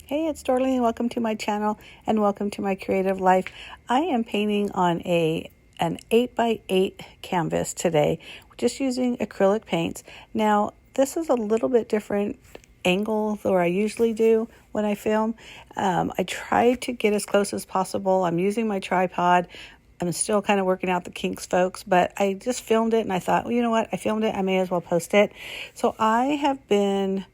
Hey, it's Dorleen. Welcome to my channel and welcome to my creative life. I am painting on an 8x8 canvas today, just using acrylic paints. Now, this is a little bit different angle than I usually do when I film. I try to get as close as possible. I'm using my tripod. I'm still kind of working out the kinks, folks, but I just filmed it and I thought, well, you know what? I filmed it. I may as well post it. So I have been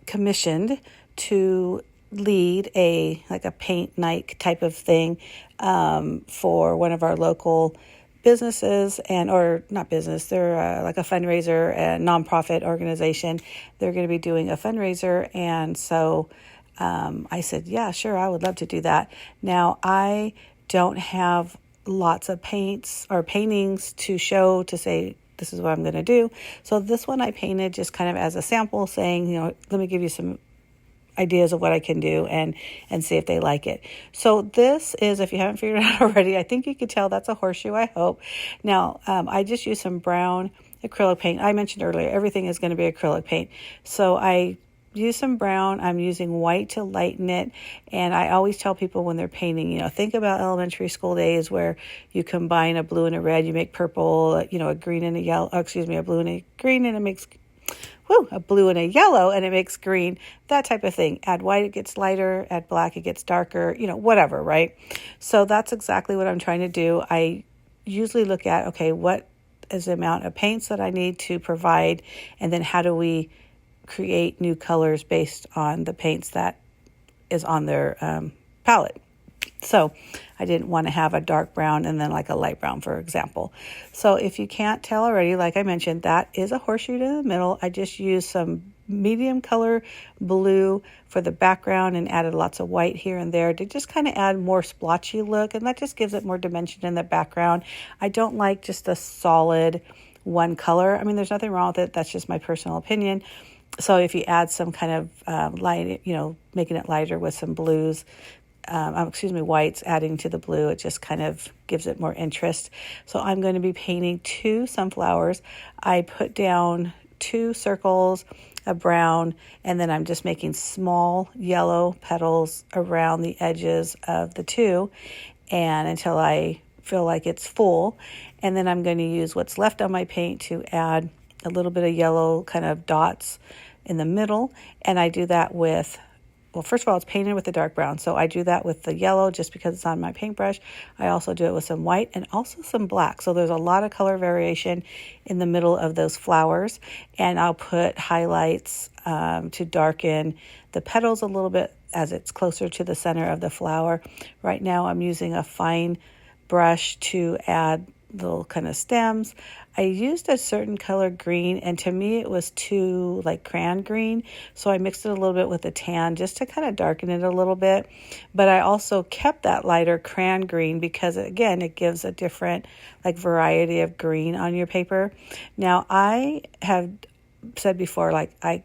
commissioned to lead a paint night type of thing for one of our local businesses, or not business, they're like a fundraiser, a nonprofit organization. They're going to be doing a fundraiser, and so I said, yeah, sure, I would love to do that. Now, I don't have lots of paints or paintings to show to say this is what I'm going to do. So this one I painted just kind of as a sample, saying, let me give you some ideas of what I can do and see if they like it. So this is, if you haven't figured it out already, I think you could tell that's a horseshoe, I hope. Now, I just used some brown acrylic paint. I mentioned earlier, everything is going to be acrylic paint. So I use some brown. I'm using white to lighten it. And I always tell people when they're painting, think about elementary school days where you combine a blue and a red, you make purple, a green and a yellow, a blue and a green, and it makes a blue and a yellow, and it makes green, that type of thing. Add white, it gets lighter. Add black, it gets darker, whatever, right? So that's exactly what I'm trying to do. I usually look at, okay, what is the amount of paints that I need to provide, and then how do we create new colors based on the paints that is on their palette. So I didn't want to have a dark brown and then like a light brown, for example. So if you can't tell already, like I mentioned, that is a horseshoe in the middle. I just used some medium color blue for the background and added lots of white here and there to just kind of add more splotchy look, and that just gives it more dimension in the background. I don't like just a solid one color. I mean, there's nothing wrong with it. That's just my personal opinion. So if you add some kind of light, making it lighter with some blues, whites, adding to the blue, it just kind of gives it more interest. So I'm going to be painting 2 sunflowers. I put down 2 circles of brown, and then I'm just making small yellow petals around the edges of the 2, and until I feel like it's full. And then I'm going to use what's left on my paint to add a little bit of yellow kind of dots in the middle. And I do that with, well, first of all, it's painted with the dark brown. So I do that with the yellow just because it's on my paintbrush. I also do it with some white and also some black. So there's a lot of color variation in the middle of those flowers. And I'll put highlights to darken the petals a little bit as it's closer to the center of the flower. Right now I'm using a fine brush to add little kind of stems. I used a certain color green, and to me it was too like crayon green, so I mixed it a little bit with the tan just to kind of darken it a little bit. But I also kept that lighter crayon green because, again, it gives a different variety of green on your paper. Now, I have said before, I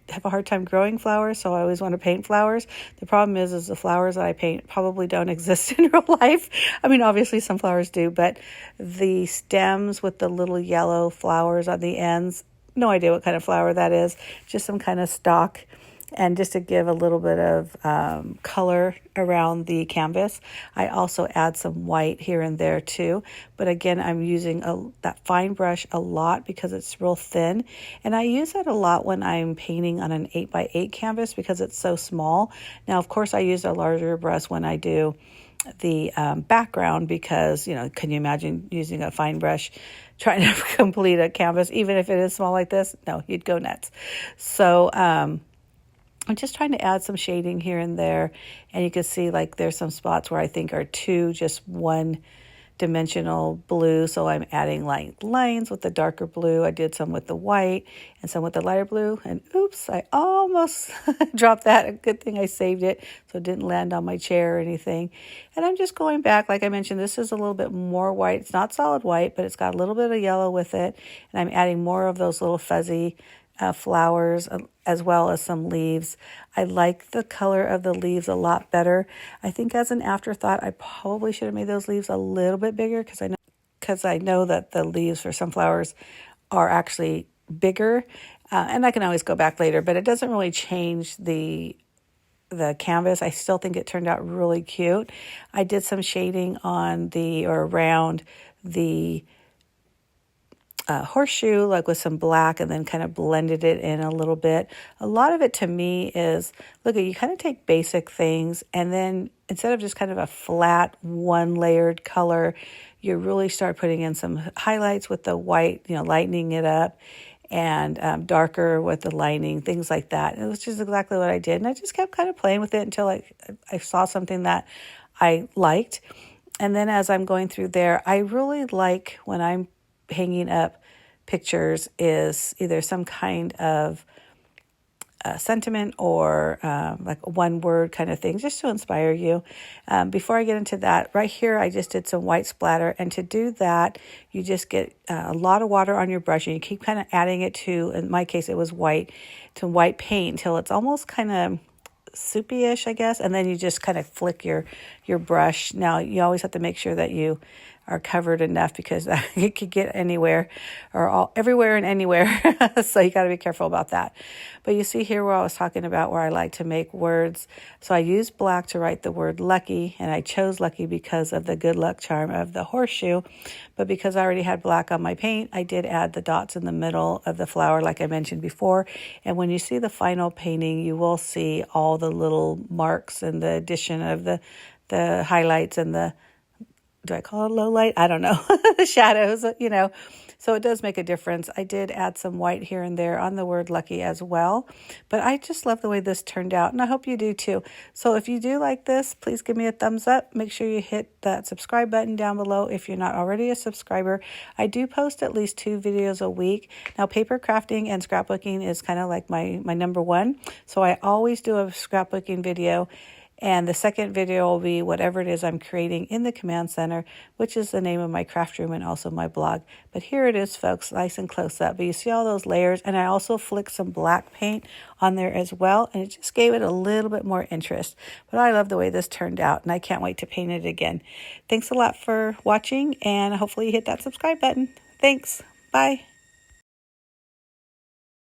have a hard time growing flowers, so I always want to paint flowers. The problem is the flowers that I paint probably don't exist in real life. I mean, obviously some flowers do, but the stems with the little yellow flowers on the ends, no idea what kind of flower that is, just some kind of stalk. And just to give a little bit of color around the canvas, I also add some white here and there too. But again, I'm using that fine brush a lot because it's real thin. And I use that a lot when I'm painting on an 8x8 canvas because it's so small. Now, of course, I use a larger brush when I do the background because, can you imagine using a fine brush trying to complete a canvas, even if it is small like this? No, you'd go nuts. So, I'm just trying to add some shading here and there, and you can see there's some spots where I think are too just one-dimensional blue, so I'm adding lines with the darker blue. I did some with the white and some with the lighter blue, and oops, I almost dropped that. A good thing I saved it so it didn't land on my chair or anything. And I'm just going back. Like I mentioned, this is a little bit more white. It's not solid white, but it's got a little bit of yellow with it, and I'm adding more of those little fuzzy flowers as well as some leaves. I like the color of the leaves a lot better. I think as an afterthought, I probably should have made those leaves a little bit bigger because I know that the leaves for some flowers are actually bigger. And I can always go back later, but it doesn't really change the the canvas. I still think it turned out really cute. I did some shading on or around the horseshoe, like with some black, and then kind of blended it in a little bit. A lot of it to me is, look, you kind of take basic things, and then instead of just kind of a flat one layered color, you really start putting in some highlights with the white, lightening it up, and darker with the lining, things like that. It was just exactly what I did. And I just kept kind of playing with it until I saw something that I liked. And then as I'm going through there, I really like when I'm hanging up pictures is either some kind of sentiment or like a one word kind of thing, just to inspire you. Before I get into that, right here I just did some white splatter, and to do that you just get a lot of water on your brush, and you keep kind of adding it to, in my case it was white, to white paint until it's almost kind of soupy-ish, I guess, and then you just kind of flick your brush. Now you always have to make sure that you are covered enough, because it could get anywhere, or everywhere and anywhere. So you got to be careful about that. But you see here where I was talking about where I like to make words. So I used black to write the word lucky, and I chose lucky because of the good luck charm of the horseshoe. But because I already had black on my paint, I did add the dots in the middle of the flower like I mentioned before. And when you see the final painting, you will see all the little marks and the addition of the highlights and the, do I call it low light? I don't know. The shadows, So it does make a difference. I did add some white here and there on the word lucky as well. But I just love the way this turned out, and I hope you do too. So if you do like this, please give me a thumbs up. Make sure you hit that subscribe button down below if you're not already a subscriber. I do post at least 2 videos a week. Now, paper crafting and scrapbooking is kind of like my number one. So I always do a scrapbooking video. And the second video will be whatever it is I'm creating in the command center, which is the name of my craft room and also my blog. But here it is, folks, nice and close up. But you see all those layers, and I also flicked some black paint on there as well, and it just gave it a little bit more interest. But I love the way this turned out, and I can't wait to paint it again. Thanks a lot for watching, and hopefully you hit that subscribe button. Thanks. Bye.